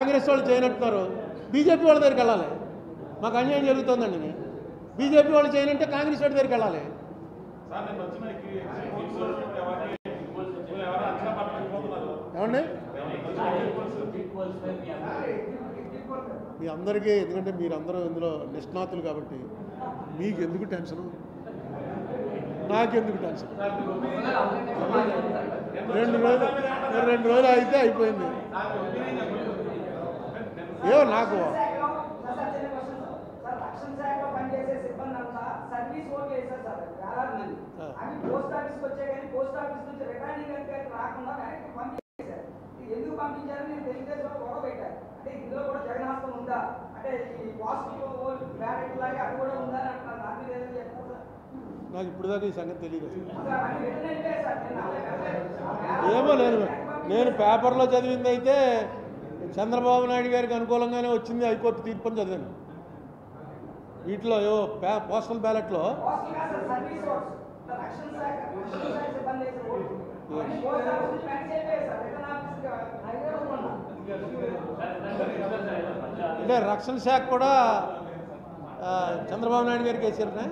కాంగ్రెస్ వాళ్ళు చేయనంటున్నారు, బీజేపీ వాళ్ళ దగ్గరికి వెళ్ళాలి. మాకు అన్యాయం జరుగుతుందండి. బీజేపీ వాళ్ళు చేయనంటే కాంగ్రెస్ వాళ్ళ దగ్గరికి వెళ్ళాలి. ఏమండి మీ అందరికీ, ఎందుకంటే మీరందరూ ఇందులో నిష్ణాతులు కాబట్టి మీకు ఎందుకు టెన్షను, నాకెందుకు టెన్షన్. 2 రోజులు అయితే అయిపోయింది. ఏమో నాకు నాకు ఇప్పుడు దాకా ఈ సంగతి తెలియదు. ఏమో నేను పేపర్లో చదివింది అయితే చంద్రబాబు నాయుడు గారికి అనుకూలంగానే వచ్చింది హైకోర్టు తీర్పు అని చదివాను. వీటిలో ఏవో పోస్టల్ బ్యాలెట్లో అంటే రక్షణ శాఖ కూడా చంద్రబాబు నాయుడు గారికి వేసారనే.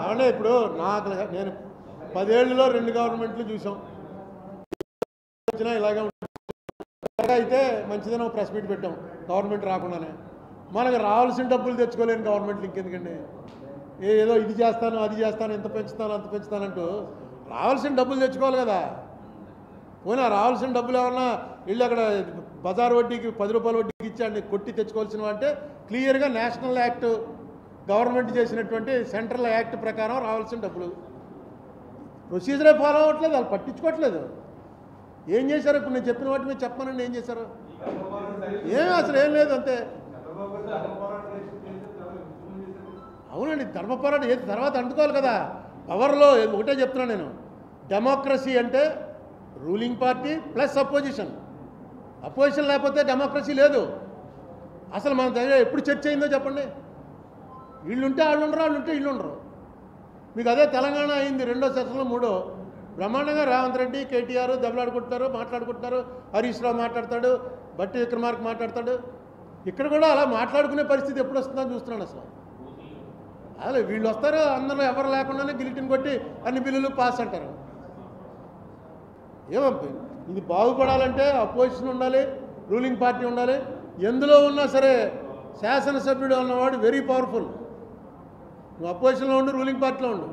అవునే ఇప్పుడు నేను 10 ఏళ్ళలో 2 గవర్నమెంట్లు చూసాం. వచ్చినా ఇలాగే అయితే మంచిదని ప్రెస్ మీట్ పెట్టాం గవర్నమెంట్ రాకుండానే. మనకు రావాల్సిన డబ్బులు తెచ్చుకోలేని గవర్నమెంట్లు ఇంకెందుకండి, ఏదో ఇది చేస్తాను అది చేస్తాను ఇంత పెంచుతాను అంత పెంచుతానంటూ రావాల్సిన డబ్బులు తెచ్చుకోవాలి కదా. పోయినా రావాల్సిన డబ్బులు ఏమన్నా వీళ్ళు అక్కడ బజార్ వడ్డీకి 10 రూపాయల వడ్డీకి ఇచ్చాండి కొట్టి తెచ్చుకోవాల్సినవి అంటే క్లియర్గా నేషనల్ యాక్ట్ గవర్నమెంట్ చేసినటువంటి సెంట్రల్ యాక్ట్ ప్రకారం రావాల్సిన డబ్బులు. ప్రొసీజరే ఫాలో అవ్వట్లేదు, వాళ్ళు పట్టించుకోవట్లేదు. ఏం చేశారు ఇప్పుడు నేను చెప్పిన వాటి మీద చెప్పానండి, ఏం చేశారు? ఏమీ అసలు ఏం లేదు అంతే. అవునండి, ధర్మ పోరాటం ఏది తర్వాత అంటుకోవాలి కదా. పవర్లో ఒకటే చెప్తున్నాను నేను, డెమోక్రసీ అంటే ruling party plus opposition. Opposition లేకపోతే డెమోక్రసీ లేదు. అసలు మన దగ్గర ఎప్పుడు చర్చ అయిందో చెప్పండి. వీళ్ళుంటే వాళ్ళు ఉండరు, వాళ్ళు ఉంటే వీళ్ళు ఉండరు. మీకు అదే తెలంగాణ అయింది 2వ సెషన్లో 3వ బ్రహ్మాండంగా రేవంత్ రెడ్డి కేటీఆర్ దెబ్బలాడుకుంటున్నారు, మాట్లాడుకుంటున్నారు. హరీష్ రావు మాట్లాడతాడు, బట్టి విక్రమార్క మాట్లాడతాడు. ఇక్కడ కూడా అలా మాట్లాడుకునే పరిస్థితి ఎప్పుడు వస్తుందని చూస్తున్నాను. అసలు వీళ్ళు వస్తారు, అందరూ ఎవరు లేకుండానే గిలిటిని కొట్టి అన్ని బిల్లులు పాస్ అంటారు. ఏమో ఇది బాగుపడాలంటే అపోజిషన్ ఉండాలి, రూలింగ్ పార్టీ ఉండాలి. ఎందులో ఉన్నా సరే శాసనసభ్యుడు అన్నవాడు వెరీ పవర్ఫుల్. నువ్వు అపోజిషన్లో ఉండు, రూలింగ్ పార్టీలో ఉండు.